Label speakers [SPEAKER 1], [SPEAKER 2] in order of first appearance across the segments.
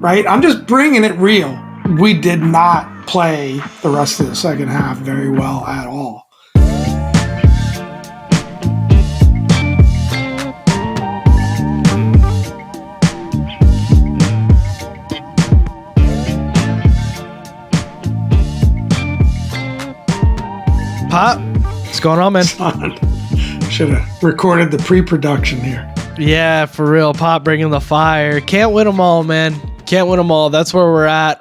[SPEAKER 1] right? I'm just bringing it real. We did not play the rest of the second half very well at all.
[SPEAKER 2] Pop, what's going on, man?
[SPEAKER 1] Should have recorded the pre-production here.
[SPEAKER 2] Yeah, for real. Pop bringing the fire. Can't win them all, man. Can't win them all. That's where we're at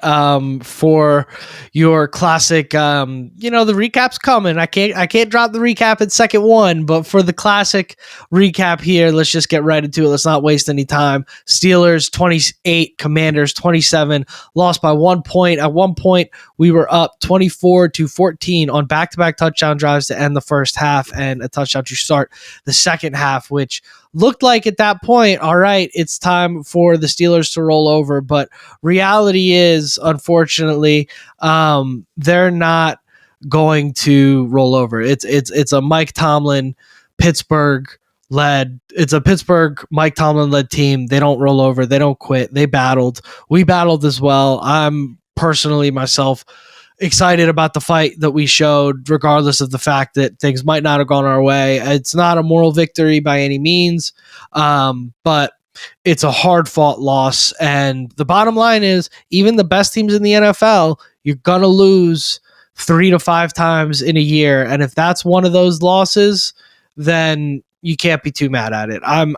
[SPEAKER 2] for your classic. The recap's coming. I can't drop the recap in second one, but for the classic recap here, let's just get right into it. Let's not waste any time. Steelers 28, Commanders 27, lost by 1 point. At one point, we were up 24-14 on back-to-back touchdown drives to end the first half and a touchdown to start the second half, which looked like at that point, all right, it's time for the Steelers to roll over. But reality is, unfortunately, they're not going to roll over. It's a Mike Tomlin, Pittsburgh led Mike Tomlin led team. They don't roll over. They don't quit. They battled. We battled as well. I'm personally myself excited about the fight that we showed, regardless of the fact that things might not have gone our way. It's not a moral victory by any means, but it's a hard-fought loss. And the bottom line is, even the best teams in the NFL, you're going to lose 3 to 5 times in a year. And if that's one of those losses, then you can't be too mad at it. I'm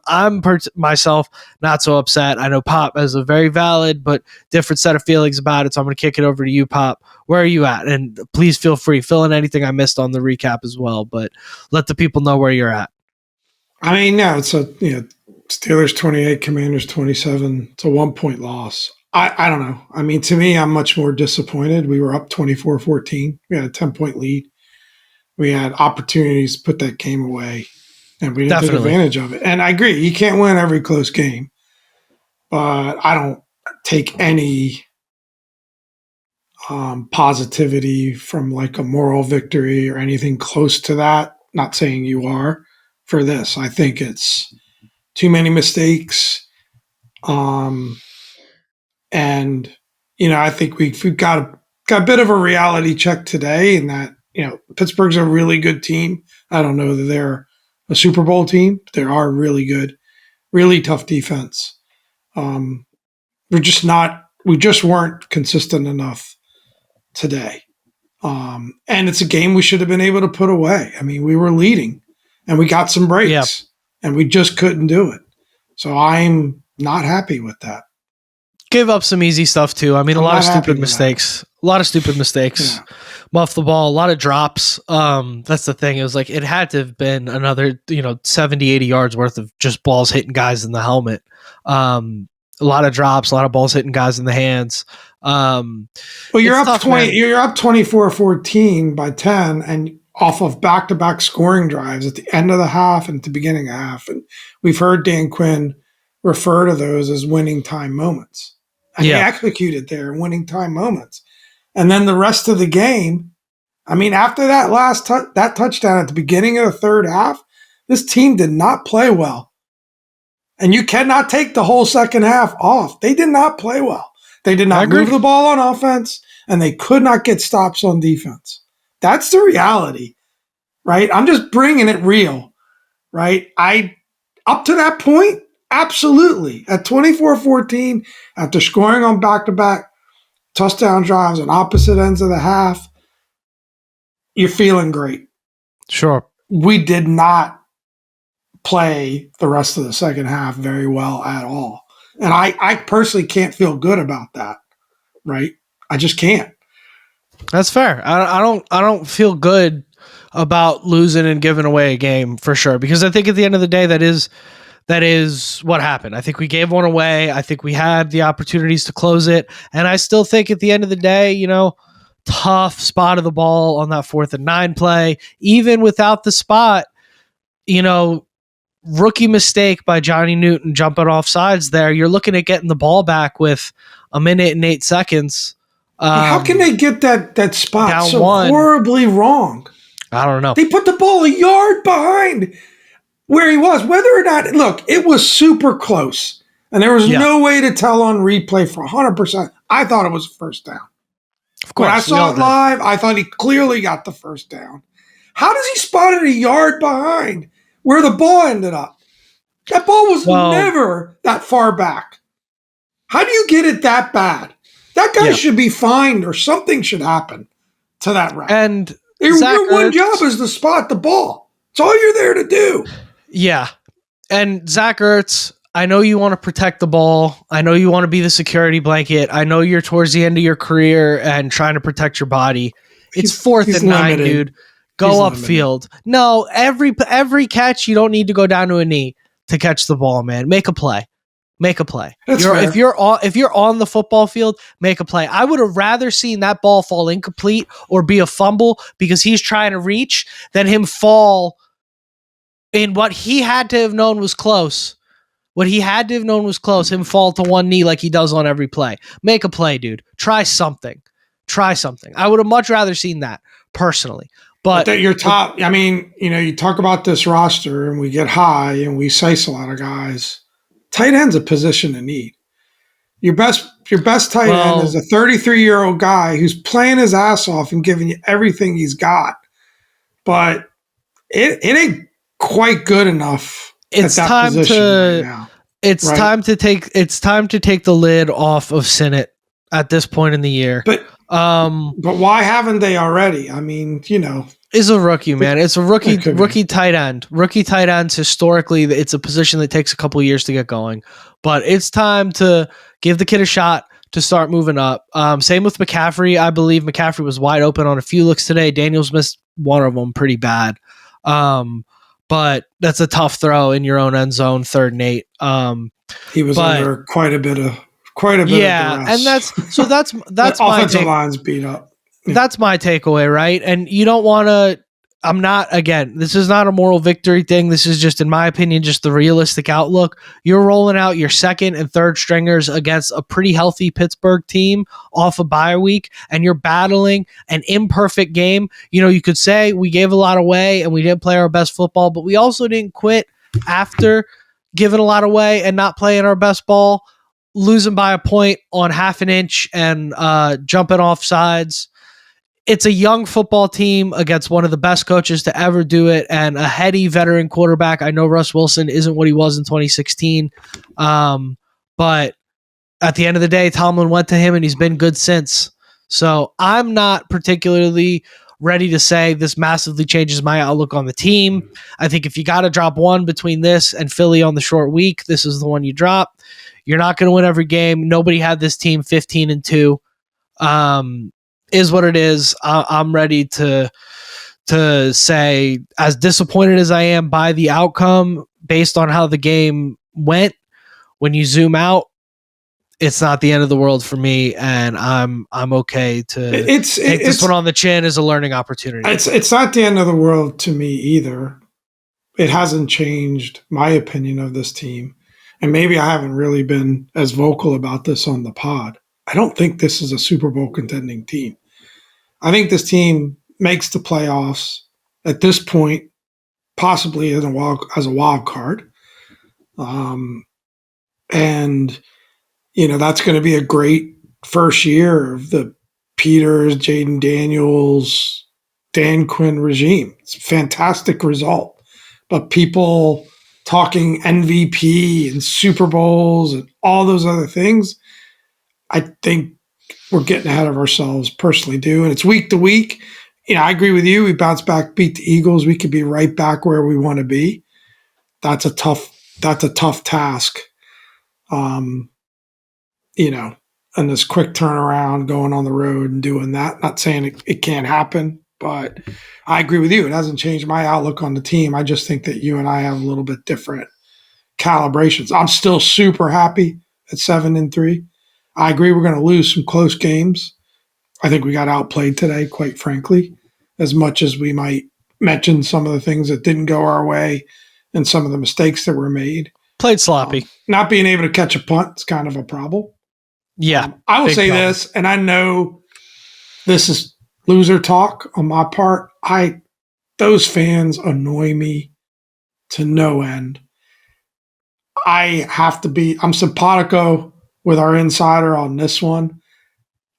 [SPEAKER 2] myself not so upset. I know Pop has a very valid but different set of feelings about it, so I'm going to kick it over to you, Pop. Where are you at? And please feel free, fill in anything I missed on the recap as well, but let the people know where you're at.
[SPEAKER 1] I mean, no, it's Steelers 28, Commanders 27. It's a 1 point loss. I don't know. I mean, to me, I'm much more disappointed. We were up 24-14. We had a 10-point lead. We had opportunities to put that game away, and we didn't take advantage of it. And I agree, you can't win every close game, but I don't take any positivity from like a moral victory or anything close to that. Not saying you are for this. I think it's too many mistakes. And, I think we've got a bit of a reality check today in that, Pittsburgh's a really good team. I don't know that they're a Super Bowl team. They are really good, really tough defense. We just weren't consistent enough today. And it's a game we should have been able to put away. I mean, we were leading and we got some breaks and we just couldn't do it. So I'm not happy with that.
[SPEAKER 2] Gave up some easy stuff too. I mean, a lot of stupid mistakes.
[SPEAKER 1] Yeah.
[SPEAKER 2] Muff the ball, a lot of drops. That's the thing. It was like, it had to have been another, 70, 80 yards worth of just balls hitting guys in the helmet. A lot of drops, a lot of balls hitting guys in the hands.
[SPEAKER 1] Well, you're up 20. You're up 24-14 by 10, and off of back-to-back scoring drives at the end of the half and at the beginning of the half. And we've heard Dan Quinn refer to those as winning time moments. And he executed their winning time moments. And then the rest of the game, I mean, after that last that touchdown at the beginning of the third half, this team did not play well. And you cannot take the whole second half off. They did not play well. They did not move the ball on offense, and they could not get stops on defense. That's the reality, right? I'm just bringing it real, right? Up to that point, absolutely. At 24-14, after scoring on back-to-back touchdown drives on opposite ends of the half, you're feeling great.
[SPEAKER 2] Sure.
[SPEAKER 1] We did not play the rest of the second half very well at all. And I personally can't feel good about that, right? I just can't.
[SPEAKER 2] That's fair. I don't feel good about losing and giving away a game for sure, because I think at the end of the day, that is what happened. I think we gave one away. I think we had the opportunities to close it. And I still think at the end of the day, tough spot of the ball on that 4th and 9 play, even without the spot, rookie mistake by Johnny Newton jumping off sides there. You're looking at getting the ball back with 1 minute and 8 seconds.
[SPEAKER 1] How can they get that spot so horribly wrong?
[SPEAKER 2] I don't know.
[SPEAKER 1] They put the ball a yard behind where he was. Whether or not, look, it was super close. And there was no way to tell on replay for 100%. I thought it was a first down.
[SPEAKER 2] Of course,
[SPEAKER 1] when I saw it live, I thought he clearly got the first down. How does he spot it a yard behind where the ball ended up? That ball was never that far back. How do you get it that bad? That guy should be fined or something should happen to that ref.
[SPEAKER 2] And
[SPEAKER 1] your one job is to spot the ball. It's all you're there to do.
[SPEAKER 2] Yeah. And Zach Ertz, I know you want to protect the ball. I know you want to be the security blanket. I know you're towards the end of your career and trying to protect your body. It's 4th and 9, dude. Go upfield. No, every catch, you don't need to go down to a knee to catch the ball, man. Make a play. Make a play. If you're on the football field, make a play. I would have rather seen that ball fall incomplete or be a fumble because he's trying to reach than him fall in what he had to have known was close. What he had to have known was close. Him fall to one knee like he does on every play. Make a play, dude. Try something. I would have much rather seen that personally. But
[SPEAKER 1] that your top, I mean, you talk about this roster and we get high and we size a lot of guys. Tight end's a position of need. Your best tight end is a 33-year-old guy who's playing his ass off and giving you everything he's got. But it ain't quite good enough.
[SPEAKER 2] It's time to right it's right? time to take the lid off of Sinnott at this point in the year.
[SPEAKER 1] But why haven't they already? I mean,
[SPEAKER 2] is a rookie, man. It's a rookie tight end. Rookie tight ends, historically, it's a position that takes a couple years to get going. But it's time to give the kid a shot to start moving up. Same with McCaffrey. I believe McCaffrey was wide open on a few looks today. Daniels missed one of them pretty bad. But that's a tough throw in your own end zone, 3rd and 8.
[SPEAKER 1] He was under quite a bit of duress.
[SPEAKER 2] And that's my
[SPEAKER 1] offensive line's beat up.
[SPEAKER 2] That's my takeaway, right? And you don't want to. This is not a moral victory thing. This is just, in my opinion, just the realistic outlook. You're rolling out your 2nd and 3rd stringers against a pretty healthy Pittsburgh team off a bye week, and you're battling an imperfect game. You could say we gave a lot away and we didn't play our best football, but we also didn't quit after giving a lot away and not playing our best ball, losing by a point on half an inch and jumping off sides. It's a young football team against one of the best coaches to ever do it and a heady veteran quarterback. I know Russ Wilson isn't what he was in 2016, but at the end of the day, Tomlin went to him and he's been good since. So I'm not particularly ready to say this massively changes my outlook on the team. I think if you got to drop one between this and Philly on the short week, this is the one you drop. You're not going to win every game. Nobody had this team 15-2. Is what it is. I'm ready to say, as disappointed as I am by the outcome based on how the game went, when you zoom out, it's not the end of the world for me, and I'm okay to take this one on the chin as a learning opportunity.
[SPEAKER 1] It's not the end of the world to me either. It hasn't changed my opinion of this team, and maybe I haven't really been as vocal about this on the pod. I don't think this is a Super Bowl contending team. I think this team makes the playoffs at this point, possibly as a wild card. And, that's going to be a great first year of the Peters, Jaden Daniels, Dan Quinn regime. It's a fantastic result. But people talking MVP and Super Bowls and all those other things, I think we're getting ahead of ourselves, personally do. And it's week to week. I agree with you. We bounce back, beat the Eagles. We could be right back where we want to be. That's a tough task. And this quick turnaround, going on the road and doing that. Not saying it can't happen, but I agree with you. It hasn't changed my outlook on the team. I just think that you and I have a little bit different calibrations. I'm still super happy at 7-3. I agree we're going to lose some close games. I think we got outplayed today, quite frankly, as much as we might mention some of the things that didn't go our way and some of the mistakes that were made.
[SPEAKER 2] Played sloppy.
[SPEAKER 1] Not being able to catch a punt is kind of a problem.
[SPEAKER 2] Yeah.
[SPEAKER 1] I will say problem. This, and I know this is loser talk on my part. Those fans annoy me to no end. I'm simpatico with our insider on this one.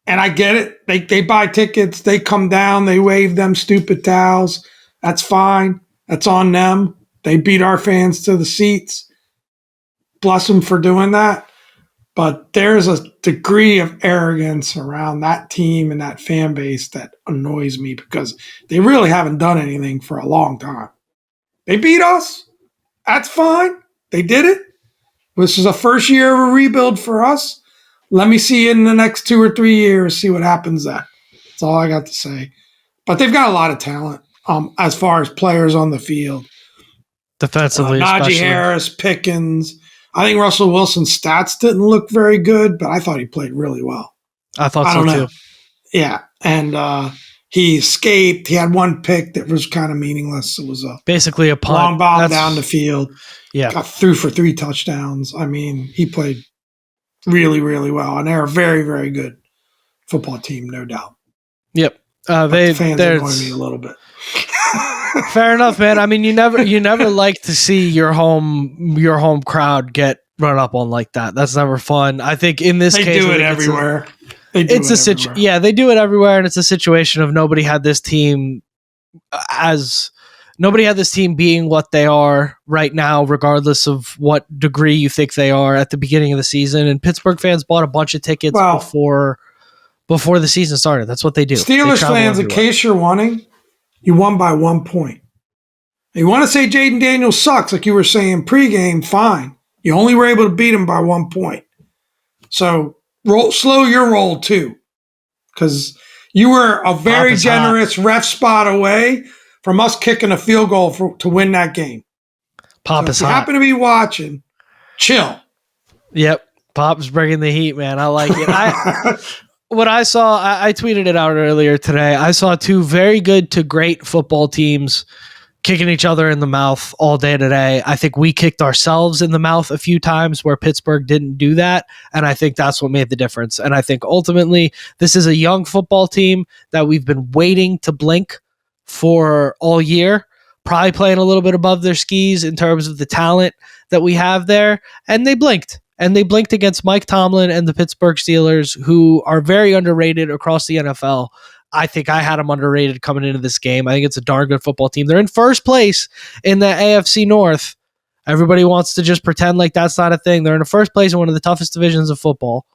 [SPEAKER 1] And I get it. They buy tickets. They come down. They wave them stupid towels. That's fine. That's on them. They beat our fans to the seats. Bless them for doing that. But there's a degree of arrogance around that team and that fan base that annoys me because they really haven't done anything for a long time. They beat us. That's fine. They did it. This is a first year of a rebuild for us. Let me see in the next 2 or 3 years, see what happens then. That's all I got to say. But they've got a lot of talent as far as players on the field.
[SPEAKER 2] Defensively,
[SPEAKER 1] Najee Harris, Pickens. I think Russell Wilson's stats didn't look very good, but I thought he played really well.
[SPEAKER 2] I thought so too.
[SPEAKER 1] Yeah, and he escaped. He had one pick that was kind of meaningless. It was
[SPEAKER 2] basically a punt.
[SPEAKER 1] Long ball down the field.
[SPEAKER 2] Yeah.
[SPEAKER 1] Got through for 3 touchdowns. I mean, he played really, really well. And they're a very, very good football team, no doubt.
[SPEAKER 2] Yep.
[SPEAKER 1] The fans annoy me a little bit.
[SPEAKER 2] Fair enough, man. I mean, you never like to see your home crowd get run up on like that. That's never fun. I think in this case,
[SPEAKER 1] they do it everywhere.
[SPEAKER 2] They do it everywhere, and it's a situation of nobody had this team being what they are right now, regardless of what degree you think they are at the beginning of the season. And Pittsburgh fans bought a bunch of tickets before the season started. That's what they do.
[SPEAKER 1] Steelers fans, in case you're wanting, you won by 1 point. You want to say Jaden Daniels sucks, like you were saying pregame, fine. You only were able to beat him by 1 point. So slow your roll too, because you were a very generous ref spot away from us kicking a field goal to win that game.
[SPEAKER 2] Pop is hot.
[SPEAKER 1] If you happen to be watching, chill.
[SPEAKER 2] Yep. Pop's bringing the heat, man. I like it. What I saw, I tweeted it out earlier today. I saw 2 very good to great football teams kicking each other in the mouth all day today. I think we kicked ourselves in the mouth a few times where Pittsburgh didn't do that, and I think that's what made the difference. And I think ultimately this is a young football team that we've been waiting to blink for all year, probably playing a little bit above their skis in terms of the talent that we have there, and they blinked. And they blinked against Mike Tomlin and the Pittsburgh Steelers, who are very underrated across the NFL. I think I had them underrated coming into this game. I think it's a darn good football team. They're in first place in the AFC North. Everybody wants to just pretend like that's not a thing. They're in the first place in one of the toughest divisions of football.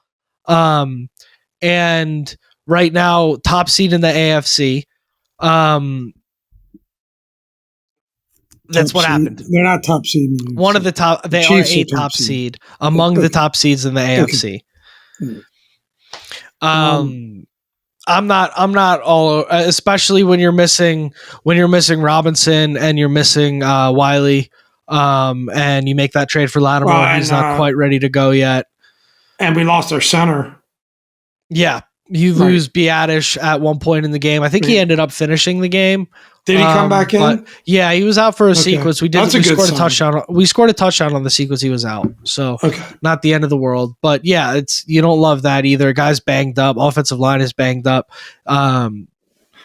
[SPEAKER 2] And right now, top seed in the AFC. That's what happened.
[SPEAKER 1] They're not top seed.
[SPEAKER 2] One of the top. They are a top seed among the top seeds in the AFC. I'm not all, especially when you're missing Robinson and you're missing Wiley, and you make that trade for Lattimore. He's not quite ready to go yet.
[SPEAKER 1] And we lost our center.
[SPEAKER 2] Yeah. You lose Biadish at one point in the game. I think he ended up finishing the game.
[SPEAKER 1] Did he come back in?
[SPEAKER 2] But yeah, he was out for a sequence. We scored a touchdown. We scored a touchdown on the sequence he was out. So not the end of the world. But yeah, you don't love that either. Guy's banged up. Offensive line is banged up.
[SPEAKER 1] Well,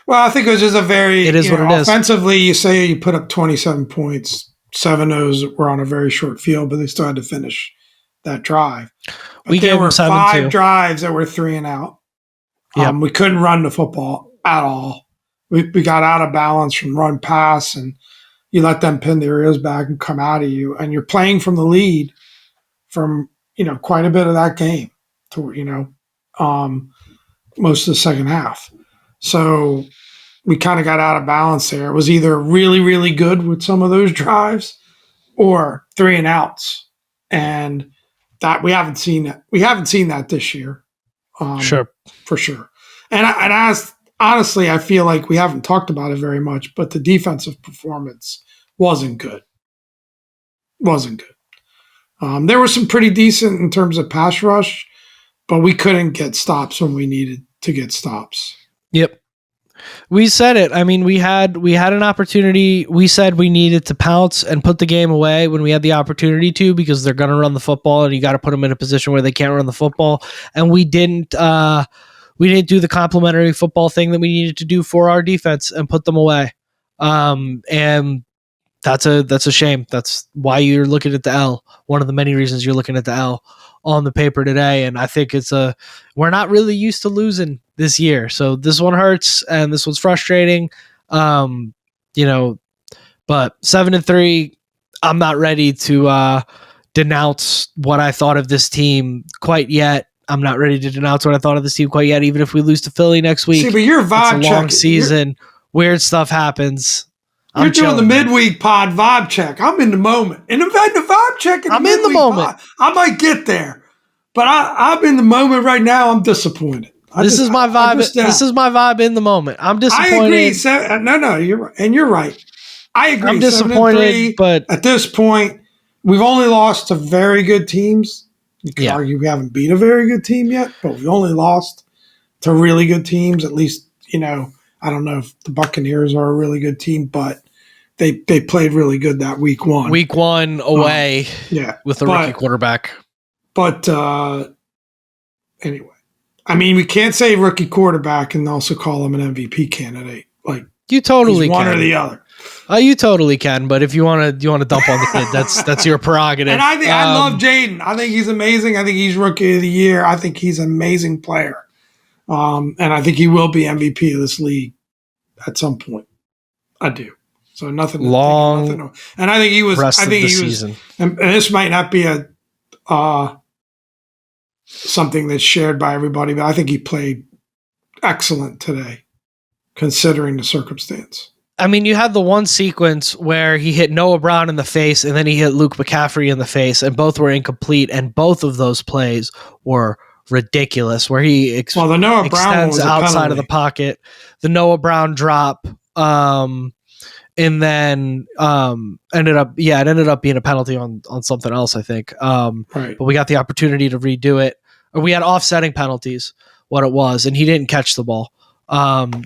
[SPEAKER 1] I think it was just a very.
[SPEAKER 2] It is what it is.
[SPEAKER 1] Offensively, you say you put up 27 points. 7-0s were on a very short field, but they still had to finish that drive. But there were 5 drives that were 3 and out. We couldn't run the football at all. We got out of balance from run pass, and you let them pin their ears back and come out of you. And you're playing from the lead from, quite a bit of that game to, most of the second half. So we kind of got out of balance there. It was either really, really good with some of those drives or 3 and outs. And that we haven't seen that. We haven't seen that this year.
[SPEAKER 2] Sure.
[SPEAKER 1] For sure. And honestly, I feel like we haven't talked about it very much, but the defensive performance wasn't good. There was some pretty decent in terms of pass rush, but we couldn't get stops when we needed to get stops.
[SPEAKER 2] Yep. We said it. I mean, we had an opportunity. We said we needed to pounce and put the game away when we had the opportunity to, because they're going to run the football and you got to put them in a position where they can't run the football. And we didn't do the complementary football thing that we needed to do for our defense and put them away. And that's a shame. That's why you're looking at the L. One of the many reasons you're looking at the L on the paper today. And I think we're not really used to losing this year. So this one hurts and this one's frustrating. But 7-3, I'm not ready to denounce what I thought of this team quite yet. I'm not ready to denounce what I thought of this team quite yet, even if we lose to Philly next week.
[SPEAKER 1] See, but your vibe
[SPEAKER 2] it's a long season. Weird stuff happens.
[SPEAKER 1] You're doing the midweek pod vibe check. I'm in the moment. And in fact, the vibe check.
[SPEAKER 2] I'm in the moment.
[SPEAKER 1] I might get there, but I'm in the moment right now. I'm disappointed.
[SPEAKER 2] This is my vibe. This is my vibe in the moment. I'm disappointed. I
[SPEAKER 1] agree. No, you're right. And you're right. I agree.
[SPEAKER 2] I'm disappointed, but
[SPEAKER 1] at this point, we've only lost to very good teams. You can argue we haven't beat a very good team yet, but we've only lost to really good teams. At least, I don't know if the Buccaneers are a really good team, but they played really good that week one.
[SPEAKER 2] Week one away with the rookie quarterback.
[SPEAKER 1] But anyway, I mean, we can't say rookie quarterback and also call him an MVP candidate. Like
[SPEAKER 2] you totally
[SPEAKER 1] one
[SPEAKER 2] can.
[SPEAKER 1] Or the other.
[SPEAKER 2] You totally can, but if you want to dump on the kid, that's your prerogative.
[SPEAKER 1] And I think I love Jaden. I think he's amazing. I think he's rookie of the year. I think he's an amazing player. And I think he will be MVP of this league at some point. I do. So nothing long. And I think he was.
[SPEAKER 2] Rest
[SPEAKER 1] I think
[SPEAKER 2] of the
[SPEAKER 1] he
[SPEAKER 2] season.
[SPEAKER 1] was. And this might not be a something that's shared by everybody, but I think he played excellent today, considering the circumstance.
[SPEAKER 2] I mean, you had the one sequence where he hit Noah Brown in the face, and then he hit Luke McCaffrey in the face, and both were incomplete, and both of those plays were ridiculous. Where he
[SPEAKER 1] the Noah Brown was
[SPEAKER 2] outside of the pocket, the Noah Brown drop. And then ended up being a penalty on something else, I think.
[SPEAKER 1] Right.
[SPEAKER 2] But we got the opportunity to redo it. Or we had offsetting penalties, what it was, and he didn't catch the ball.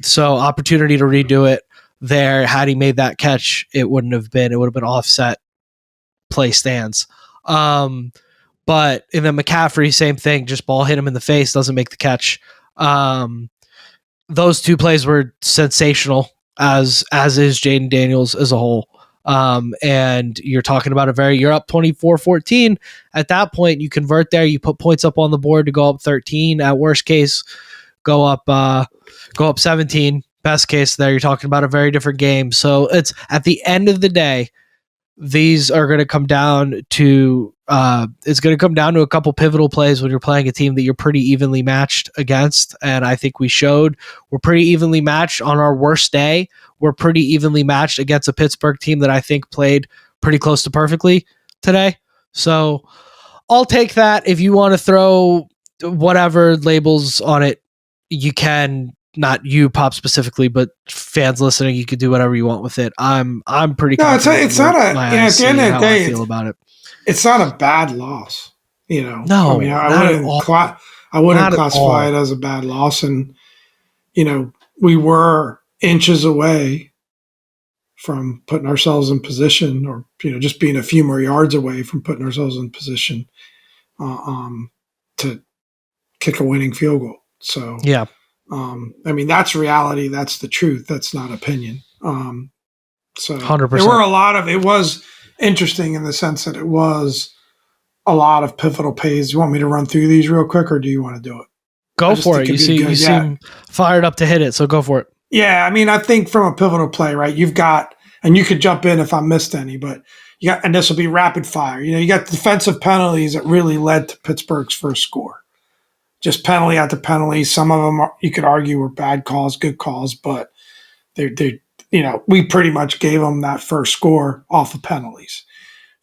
[SPEAKER 2] So opportunity to redo it there. Had he made that catch, it would have been offset play stands. But and then McCaffrey, same thing, just ball hit him in the face, doesn't make the catch. Those two plays were sensational. As is Jaden Daniels as a whole. And you're talking about you're up 24-14. At that point, you convert there, you put points up on the board to go up 13. At worst case, go up 17. Best case there, you're talking about a very different game. So it's at the end of the day, these are going to come down to a couple pivotal plays when you're playing a team that you're pretty evenly matched against. And I think we showed we're pretty evenly matched on our worst day. We're pretty evenly matched against a Pittsburgh team that I think played pretty close to perfectly today. So I'll take that. If you want to throw whatever labels on it, you can. Not you, Pop, specifically, but fans listening, you could do whatever you want with it. I'm pretty.
[SPEAKER 1] No, it's not a. At the end of the day,
[SPEAKER 2] I feel about it.
[SPEAKER 1] It's not a bad loss.
[SPEAKER 2] No,
[SPEAKER 1] I mean, I wouldn't classify it as a bad loss, and we were inches away from putting ourselves in position, or just being a few more yards away from putting ourselves in position to kick a winning field goal. So
[SPEAKER 2] yeah.
[SPEAKER 1] I mean, that's reality. That's the truth. That's not opinion. So
[SPEAKER 2] 100%.
[SPEAKER 1] It was interesting in the sense that it was a lot of pivotal plays. You want me to run through these real quick, or do you want to do it?
[SPEAKER 2] Go for it. You seem fired up to hit it. So go for it.
[SPEAKER 1] Yeah. I mean, I think from a pivotal play, right, you've got, and you could jump in if I missed any, but and this will be rapid fire. You got defensive penalties that really led to Pittsburgh's first score. Just penalty after penalty. Some of them you could argue were bad calls, good calls, but we pretty much gave them that first score off of penalties.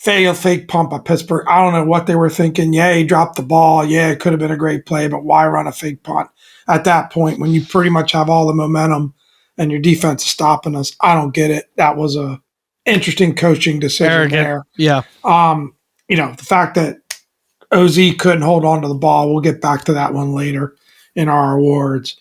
[SPEAKER 1] Fake pump by Pittsburgh. I don't know what they were thinking. Yeah, he dropped the ball. Yeah, it could have been a great play, but why run a fake punt at that point when you pretty much have all the momentum and your defense is stopping us? I don't get it. That was a interesting coaching decision there.
[SPEAKER 2] Yeah.
[SPEAKER 1] The fact that OZ couldn't hold on to the ball. We'll get back to that one later in our awards.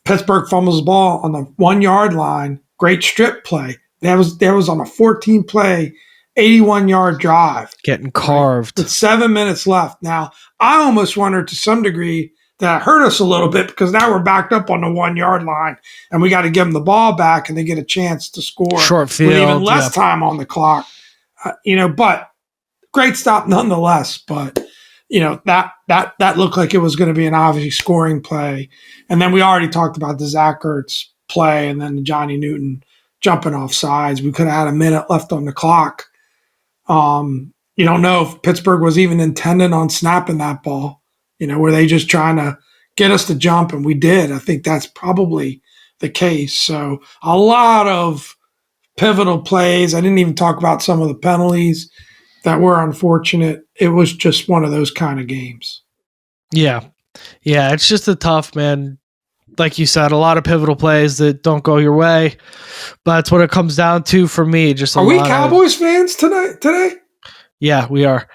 [SPEAKER 1] Pittsburgh fumbles the ball on the 1 yard line. Great strip play. That was on a 14 play, 81-yard drive.
[SPEAKER 2] Getting carved.
[SPEAKER 1] With 7 minutes left. Now, I almost wonder to some degree that hurt us a little bit because now we're backed up on the 1 yard line and we got to give them the ball back and they get a chance to score
[SPEAKER 2] short field
[SPEAKER 1] with even less time on the clock. But great stop nonetheless. But that looked like it was going to be an obvious scoring play. And then we already talked about the Zach Ertz play and then the Johnny Newton jumping off sides. We could have had a minute left on the clock. You don't know if Pittsburgh was even intending on snapping that ball. Were they just trying to get us to jump? And we did. I think that's probably the case. So a lot of pivotal plays. I didn't even talk about some of the penalties that were unfortunate. It was just one of those kind of games.
[SPEAKER 2] Yeah. Yeah, it's just a tough, man. Like you said, a lot of pivotal plays that don't go your way. But that's what it comes down to for me.
[SPEAKER 1] Are we Cowboys fans today?
[SPEAKER 2] Yeah, we are.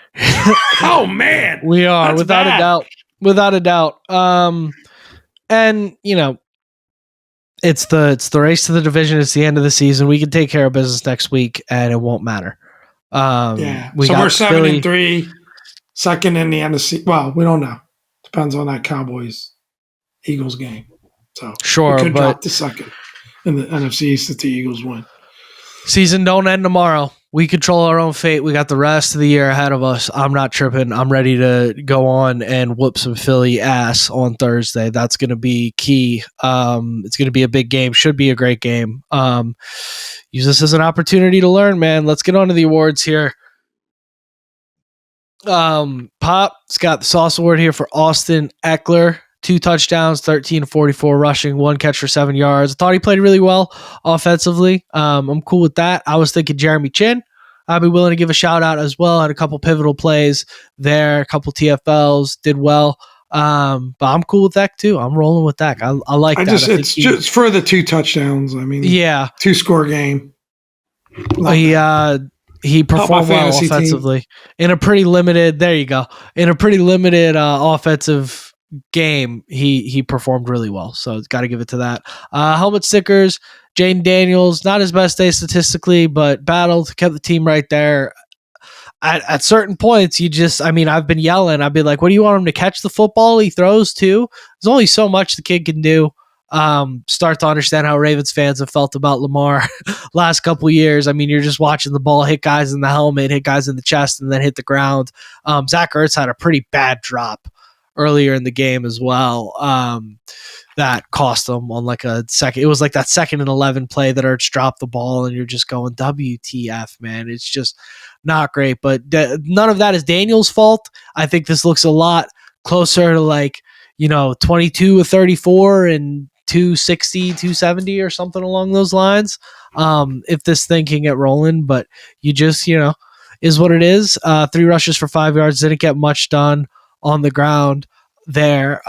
[SPEAKER 1] Oh, man.
[SPEAKER 2] We are,
[SPEAKER 1] That's
[SPEAKER 2] without
[SPEAKER 1] bad.
[SPEAKER 2] a doubt. Without a doubt. And, it's the race to the division. It's the end of the season. We can take care of business next week, and it won't matter.
[SPEAKER 1] So we're 7-3, second in the NFC. Well, we don't know. Depends on that Cowboys-Eagles game. So
[SPEAKER 2] sure,
[SPEAKER 1] we could
[SPEAKER 2] but
[SPEAKER 1] drop the second in the NFC East if the Eagles win.
[SPEAKER 2] Season don't end tomorrow. We control our own fate. We got the rest of the year ahead of us. I'm not tripping. I'm ready to go on and whoop some Philly ass on Thursday. That's going to be key. It's going to be a big game. Should be a great game. Use this as an opportunity to learn, man. Let's get on to the awards here. Pop's got the Sauce Award here for Austin Eckler. 2 touchdowns, 13-44 rushing, 1 catch for 7 yards. I thought he played really well offensively. I'm cool with that. I was thinking Jeremy Chin. I'd be willing to give a shout out as well. Had a couple pivotal plays there, a couple TFLs, did well. But I'm cool with that too. I'm rolling with that. I like that.
[SPEAKER 1] It's just for the 2 touchdowns. I mean, 2-score game.
[SPEAKER 2] He performed well offensively in a pretty limited. There you go. In a pretty limited offensive game, he performed really well. So got to give it to that. Helmet stickers. Jane Daniels, not his best day statistically, but battled, kept the team right there. At certain points, I've been yelling. I'd be like, what do you want him to catch the football? He throws too. There's only so much the kid can do. Start to understand how Ravens fans have felt about Lamar last couple years. I mean, you're just watching the ball hit guys in the helmet, hit guys in the chest, and then hit the ground. Zach Ertz had a pretty bad drop earlier in the game as well. That cost them on like a second. It was like that 2nd and 11 play that Ertz dropped the ball, and you're just going, WTF, man. It's just not great. But none of that is Daniel's fault. I think this looks a lot closer to 22 of 34 and 260, 270 or something along those lines. If this thing can get rolling, but you just, is what it is. 3 rushes for 5 yards. Didn't get much done on the ground there.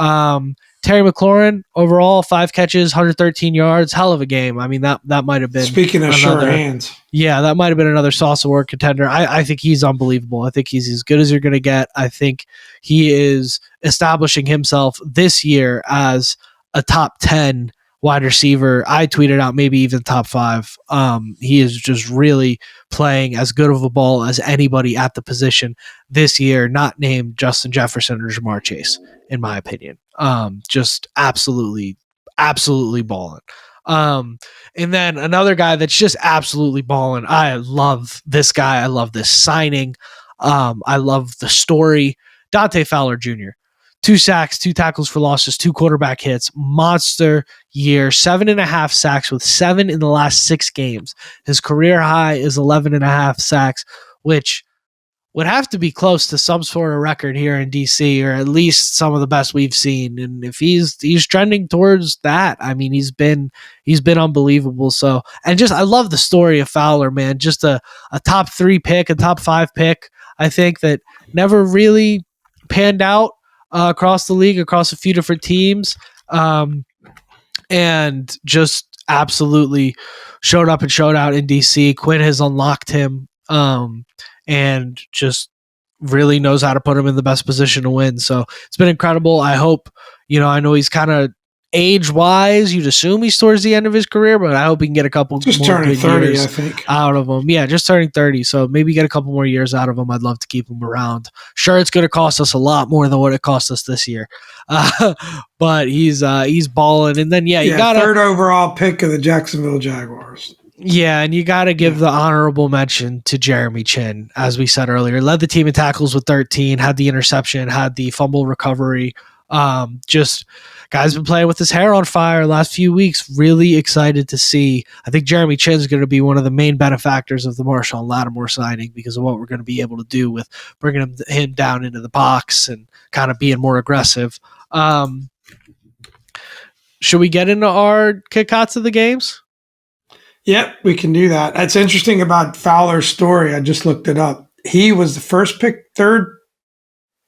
[SPEAKER 2] Terry McLaurin, overall, 5 catches, 113 yards. Hell of a game. I mean, that might have been.
[SPEAKER 1] Speaking of sure hands.
[SPEAKER 2] Yeah, that might have been another Sauce Award contender. I think he's unbelievable. I think he's as good as you're going to get. I think he is establishing himself this year as a top 10 wide receiver. I tweeted out maybe even top 5. He is just really playing as good of a ball as anybody at the position this year, not named Justin Jefferson or Jamar Chase, in my opinion. Just absolutely balling. And then another guy that's just absolutely balling. I love this guy. I love this signing. I love the story. Dante Fowler Jr. 2 sacks, 2 tackles for losses, 2 quarterback hits, monster year, 7.5 sacks with 7 in the last 6 games. His career high is 11.5 sacks, which would have to be close to some sort of record here in DC, or at least some of the best we've seen. And if he's trending towards that, I mean, he's been unbelievable. So, and just, I love the story of Fowler, man. Just a top 3 pick, a top 5 pick, I think, that never really panned out across the league, across a few different teams. And just absolutely showed up and showed out in DC. Quinn has unlocked him. And just really knows how to put him in the best position to win. So it's been incredible. I hope, I know he's kind of age-wise, you'd assume he's towards the end of his career, but I hope he can get a couple
[SPEAKER 1] just
[SPEAKER 2] more
[SPEAKER 1] turning
[SPEAKER 2] good
[SPEAKER 1] 30,
[SPEAKER 2] years
[SPEAKER 1] I think.
[SPEAKER 2] out of him. Yeah, just turning 30, so maybe get a couple more years out of him. I'd love to keep him around. Sure, it's going to cost us a lot more than what it cost us this year, but he's balling. And then you got
[SPEAKER 1] third overall pick of the Jacksonville Jaguars.
[SPEAKER 2] Yeah, and you got to give the honorable mention to Jeremy Chin, as we said earlier. Led the team in tackles with 13, had the interception, had the fumble recovery. Just guy's been playing with his hair on fire last few weeks. Really excited to see. I think Jeremy Chin is going to be one of the main benefactors of the Marshawn Lattimore signing because of what we're going to be able to do with bringing him down into the box and kind of being more aggressive. Should we get into our kickouts of the games?
[SPEAKER 1] Yep, we can do that. That's interesting about Fowler's story. I just looked it up. He was the third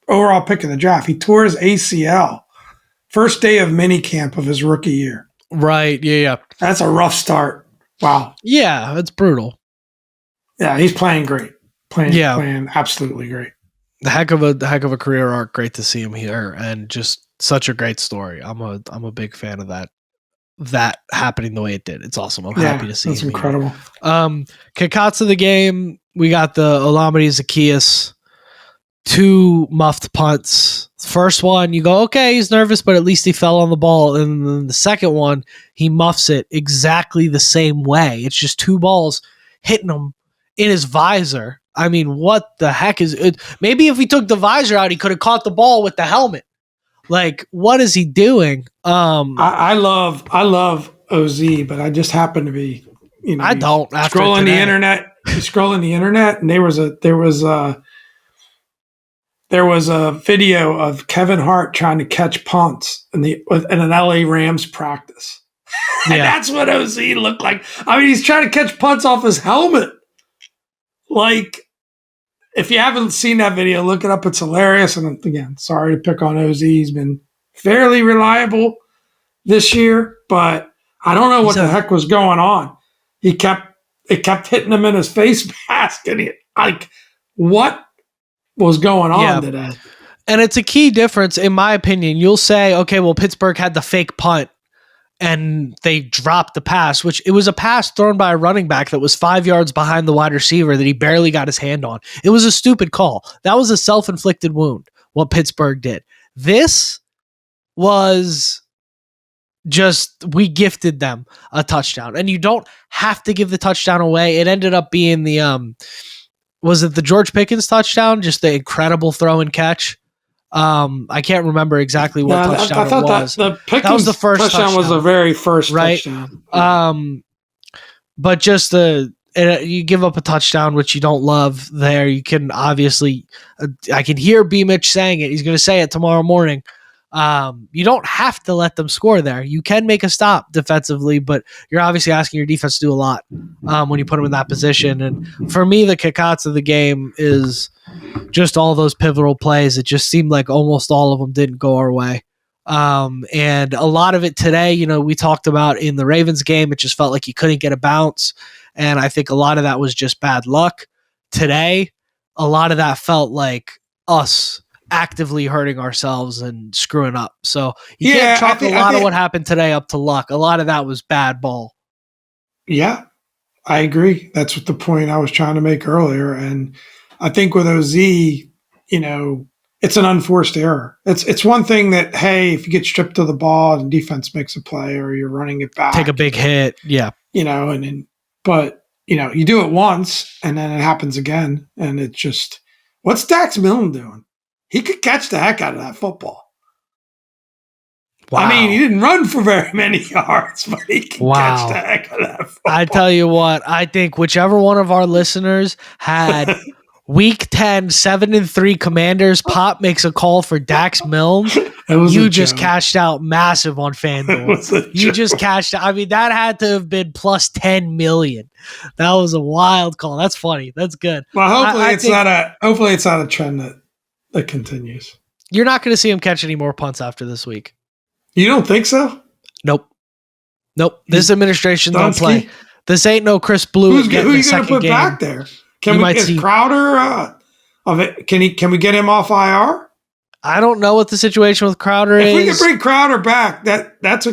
[SPEAKER 1] overall pick in the draft. He tore his ACL first day of minicamp of his rookie year.
[SPEAKER 2] Right. Yeah.
[SPEAKER 1] That's a rough start. Wow.
[SPEAKER 2] Yeah, it's brutal.
[SPEAKER 1] Yeah, he's playing great. Playing absolutely great.
[SPEAKER 2] The heck of a career arc. Great to see him here, and just such a great story. I'm a big fan of that happening the way it did. It's awesome. I'm happy to see
[SPEAKER 1] that's
[SPEAKER 2] him
[SPEAKER 1] incredible.
[SPEAKER 2] Here. Kickouts of the game. We got the Olamide Zaccheaus 2 muffed punts. First one, you go, okay, he's nervous, but at least he fell on the ball. And then the second one, he muffs it exactly the same way. It's just 2 balls hitting him in his visor. I mean, what the heck is it? Maybe if he took the visor out, he could have caught the ball with the helmet. Like, what is he doing?
[SPEAKER 1] I love OZ, but I just happen to be,
[SPEAKER 2] I don't
[SPEAKER 1] scrolling the internet, and there was a video of Kevin Hart trying to catch punts in an LA Rams practice. And that's what OZ looked like. I mean, he's trying to catch punts off his helmet. Like, if you haven't seen that video, look it up. It's hilarious. And again, sorry to pick on OZ. He's been fairly reliable this year, but I don't know what the heck was going on. It kept hitting him in his face mask. And what was going on today?
[SPEAKER 2] And it's a key difference, in my opinion. You'll say, okay, well, Pittsburgh had the fake punt and they dropped the pass, which it was a pass thrown by a running back that was 5 yards behind the wide receiver that he barely got his hand on. It was a stupid call. That was a self-inflicted wound, what Pittsburgh did. This was just, we gifted them a touchdown. And you don't have to give the touchdown away. It ended up being was it the George Pickens touchdown? Just the incredible throw and catch. I can't remember exactly what touchdown it was. That was the first touchdown.
[SPEAKER 1] Was the very first touchdown.
[SPEAKER 2] But just you give up a touchdown, which you don't love there. You can obviously, I can hear B. Mitch saying it. He's going to say it tomorrow morning. You don't have to let them score there. You can make a stop defensively, but you're obviously asking your defense to do a lot when you put them in that position. And for me, the kickouts of the game is just all those pivotal plays. It just seemed like almost all of them didn't go our way. And a lot of it today, we talked about in the Ravens game, it just felt like you couldn't get a bounce. And I think a lot of that was just bad luck. Today, a lot of that felt like us actively hurting ourselves and screwing up. So you can't chalk a lot of what happened today up to luck. A lot of that was bad ball.
[SPEAKER 1] Yeah, I agree. That's what the point I was trying to make earlier. And I think with OZ, it's an unforced error. It's one thing that, hey, if you get stripped of the ball and defense makes a play or you're running it back,
[SPEAKER 2] take a big hit. Yeah.
[SPEAKER 1] But you do it once and then it happens again. And it's just, what's Dax Milne doing? He could catch the heck out of that football. Wow. I mean, he didn't run for very many yards, but he can catch the heck out of that football.
[SPEAKER 2] I tell you what, I think whichever one of our listeners had Week 10, 7-3 Commanders, Pop makes a call for Dax Milne. You just cashed out massive on FanDuel. You just cashed out. I mean, that had to have been plus 10 million. That was a wild call. That's funny. That's good.
[SPEAKER 1] Well, hopefully it's not a trend that continues.
[SPEAKER 2] You're not going to see him catch any more punts after this week.
[SPEAKER 1] You don't think so?
[SPEAKER 2] Nope. This administration don't play. This ain't no Chris Blue.
[SPEAKER 1] Who are you going to put back there? Can we get Crowder? Can we get him off IR?
[SPEAKER 2] I don't know what the situation with Crowder
[SPEAKER 1] if
[SPEAKER 2] is.
[SPEAKER 1] we can bring Crowder back, that's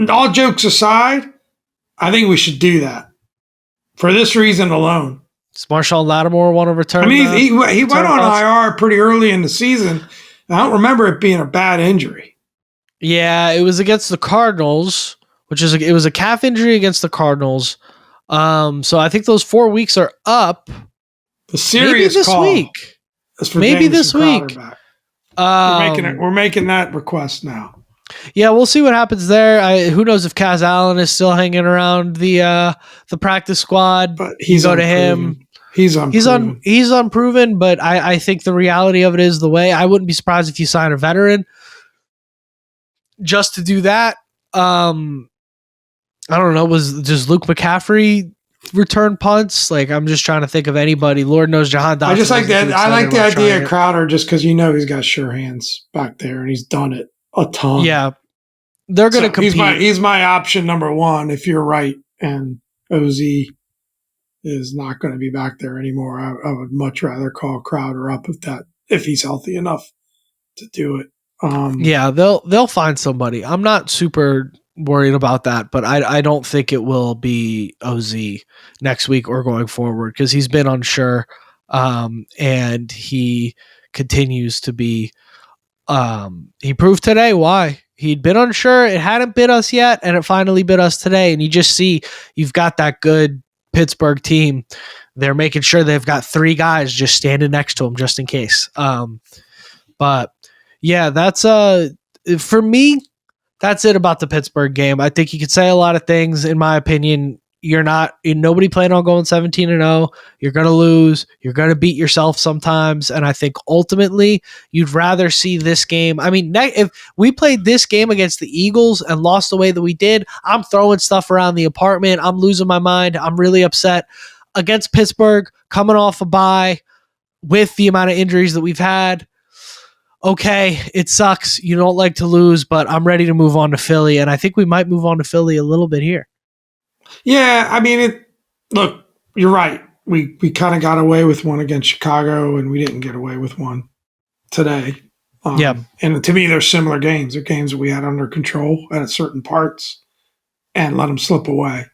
[SPEAKER 1] all jokes aside, I think we should do that for this reason alone.
[SPEAKER 2] Does Marshawn Lattimore want to return?
[SPEAKER 1] I mean, he went on IR pretty early in the season. I don't remember it being a bad injury.
[SPEAKER 2] Yeah, it was against the Cardinals, it was a calf injury against the Cardinals. So I think those 4 weeks are up.
[SPEAKER 1] The serious
[SPEAKER 2] maybe this
[SPEAKER 1] call
[SPEAKER 2] week.
[SPEAKER 1] Maybe this week. We're making that request now.
[SPEAKER 2] Yeah, we'll see what happens there. Who knows if Cazz Allen is still hanging around the practice squad?
[SPEAKER 1] But he's
[SPEAKER 2] go to him.
[SPEAKER 1] He's unproven.
[SPEAKER 2] He's unproven, but I think the reality of it is the way. I wouldn't be surprised if you sign a veteran just to do that. I don't know. Does Luke McCaffrey return punts? Like, I'm just trying to think of anybody. Lord knows Jahan Dotson.
[SPEAKER 1] I just like that. I like the idea of Crowder just because he's got sure hands back there and he's done it a ton.
[SPEAKER 2] Yeah, they're going to compete.
[SPEAKER 1] He's my option number one. If you're right, and OZ is not going to be back there anymore, I would much rather call Crowder up if he's healthy enough to do it.
[SPEAKER 2] Yeah, they'll find somebody. I'm not super worried about that, but I don't think it will be OZ next week or going forward because he's been unsure, and he continues to be. He proved today why. He'd been unsure, it hadn't bit us yet, and it finally bit us today. And you just see you've got that good Pittsburgh team. They're making sure they've got 3 guys just standing next to him just in case. But yeah, that's for me. That's it about the Pittsburgh game. I think you could say a lot of things. In my opinion, nobody planned on going 17-0. You're going to lose. You're going to beat yourself sometimes. And I think ultimately you'd rather see this game. I mean, if we played this game against the Eagles and lost the way that we did, I'm throwing stuff around the apartment. I'm losing my mind. I'm really upset. Against Pittsburgh, coming off a bye with the amount of injuries that we've had. Okay, it sucks. You don't like to lose, but I'm ready to move on to Philly. And I think we might move on to Philly a little bit here.
[SPEAKER 1] Yeah, I mean, look, you're right. We kind of got away with one against Chicago, and we didn't get away with one today. And to me, they're similar games. They're games that we had under control at certain parts and let them slip away.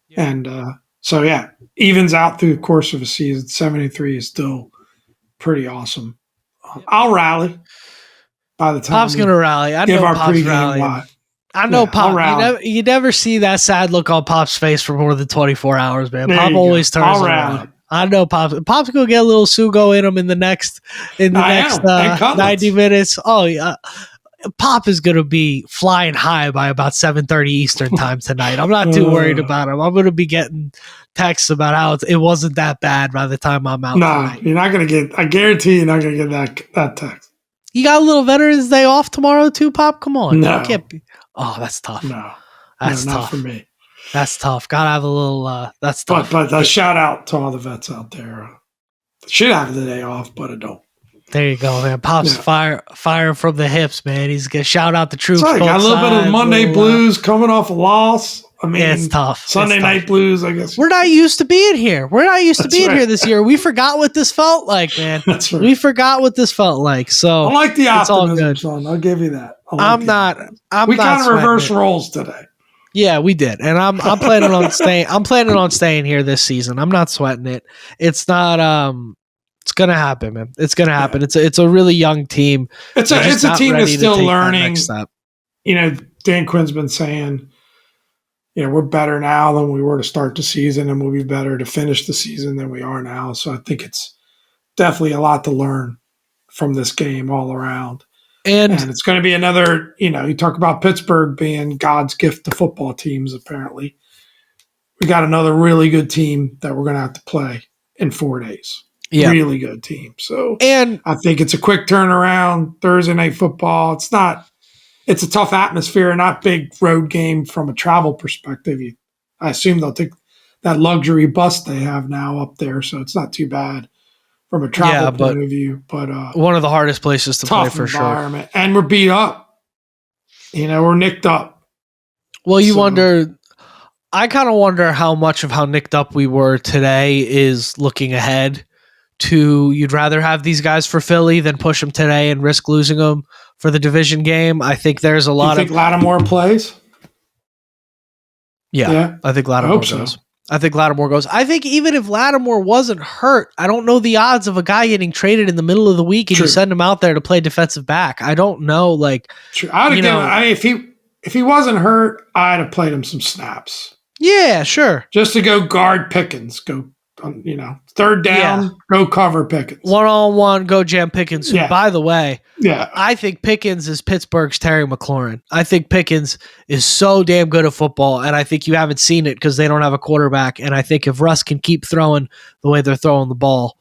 [SPEAKER 1] Yeah. And so, yeah, evens out through the course of a season. 73 is still pretty awesome. I'll rally by the time
[SPEAKER 2] Pop's going to rally. I know Pop's rallying. I know Pop. You never see that sad look on Pop's face for more than 24 hours, man. Pop always turns around. I know Pop's going to get a little Sugo in him in the next 90 minutes. Oh, yeah. Pop is going to be flying high by about 7:30 Eastern time tonight. I'm not too worried about him. I'm going to be getting texts about how it wasn't that bad by the time I'm out tonight.
[SPEAKER 1] You're not going to get – I guarantee you're not going to get that text.
[SPEAKER 2] You got a little Veterans Day off tomorrow too, Pop? Come on.
[SPEAKER 1] No.
[SPEAKER 2] You can't be. Oh, that's tough.
[SPEAKER 1] That's tough. Not for me.
[SPEAKER 2] That's tough. Gotta have a little. That's tough.
[SPEAKER 1] But a shout out to all the vets out there. Should have the day off, but I don't.
[SPEAKER 2] There you go, man. Pop's fire from the hips, man. He's gonna shout out the troops.
[SPEAKER 1] Got a little bit of Monday blues coming off a loss. I mean,
[SPEAKER 2] it's tough.
[SPEAKER 1] Sunday night blues, I guess.
[SPEAKER 2] We're not used to being here. Here this year. We forgot what this felt like, man.
[SPEAKER 1] That's right.
[SPEAKER 2] We forgot what this felt like. So
[SPEAKER 1] I like the optimism, Sean. I'll give you that. We kind of reversed roles today.
[SPEAKER 2] Yeah, we did, and I'm planning on staying. I'm planning on staying here this season. I'm not sweating it. It's not. It's gonna happen, man. It's gonna happen. Yeah. It's a really young team.
[SPEAKER 1] It's a team that's still learning. Dan Quinn's been saying, we're better now than we were to start the season, and we'll be better to finish the season than we are now. So I think it's definitely a lot to learn from this game all around. And it's going to be another, you talk about Pittsburgh being God's gift to football teams, apparently. We got another really good team that we're going to have to play in 4 days. Yeah. Really good team. So I think it's a quick turnaround. Thursday night football. It's a tough atmosphere, not big road game from a travel perspective. I assume they'll take that luxury bus they have now up there, so it's not too bad from a travel point of view. But
[SPEAKER 2] one of the hardest places to play for sure.
[SPEAKER 1] And we're beat up. We're nicked up.
[SPEAKER 2] Well, wonder. I kind of wonder how much of how nicked up we were today is looking ahead you'd rather have these guys for Philly than push them today and risk losing them for the division game. I think there's a lot
[SPEAKER 1] of. You think Lattimore plays?
[SPEAKER 2] Yeah. I think Lattimore goes. I think Lattimore goes. I think even if Lattimore wasn't hurt, I don't know the odds of a guy getting traded in the middle of the week and you send him out there to play defensive back. I don't know. Like,
[SPEAKER 1] I'd have if he wasn't hurt, I'd have played him some snaps.
[SPEAKER 2] Yeah, sure.
[SPEAKER 1] Just to go guard Pickens, third down, go cover Pickens.
[SPEAKER 2] 1-on-1, go jam Pickens. Who, by the way,
[SPEAKER 1] yeah,
[SPEAKER 2] I think Pickens is Pittsburgh's Terry McLaurin. I think Pickens is so damn good at football, and I think you haven't seen it because they don't have a quarterback. And I think if Russ can keep throwing the way they're throwing the ball,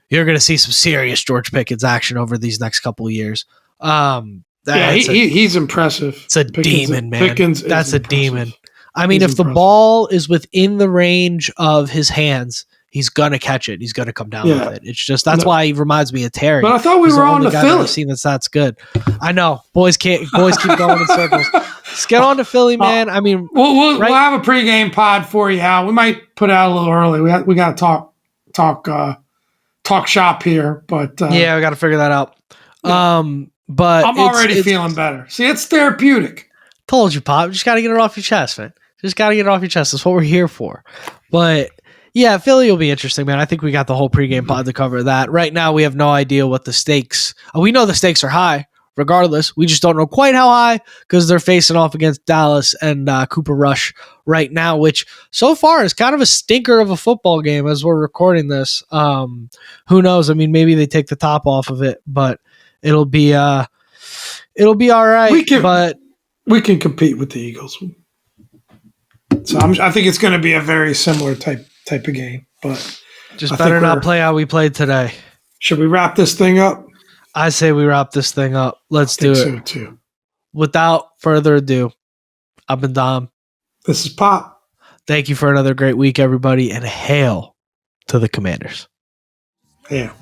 [SPEAKER 2] you're going to see some serious George Pickens action over these next couple of years.
[SPEAKER 1] He's impressive.
[SPEAKER 2] It's a demon, man.
[SPEAKER 1] Pickens
[SPEAKER 2] That's a demon. I mean, if the ball is within the range of his hands, he's going to catch it. He's going to come down with it. It's just, that's why he reminds me of Terry.
[SPEAKER 1] But I thought we were on to Philly.
[SPEAKER 2] I've seen that's good. I know. Boys keep going in circles. Let's get on to Philly, man. I mean,
[SPEAKER 1] we'll have a pregame pod for you, Hal. We might put it out a little early. We got to talk shop here, but
[SPEAKER 2] we got to figure that out. But
[SPEAKER 1] I'm already feeling better. See, it's therapeutic.
[SPEAKER 2] Told you, Pop. Just got to get it off your chest, man. Just got to get it off your chest. That's what we're here for. But yeah, Philly will be interesting, man. I think we got the whole pregame pod to cover that. Right now, we have no idea what the stakes. We know the stakes are high, regardless. We just don't know quite how high because they're facing off against Dallas and Cooper Rush right now, which so far is kind of a stinker of a football game as we're recording this. Who knows? I mean, maybe they take the top off of it, but it'll be all right.
[SPEAKER 1] We can compete with the Eagles. So I think it's going to be a very similar type of game, but
[SPEAKER 2] just better not play how we played today.
[SPEAKER 1] Should we wrap this thing up?
[SPEAKER 2] I say we wrap this thing up. Let's do it.
[SPEAKER 1] So too.
[SPEAKER 2] Without further ado, I've been Dom.
[SPEAKER 1] This is Pop.
[SPEAKER 2] Thank you for another great week, everybody, and hail to the Commanders.
[SPEAKER 1] Yeah.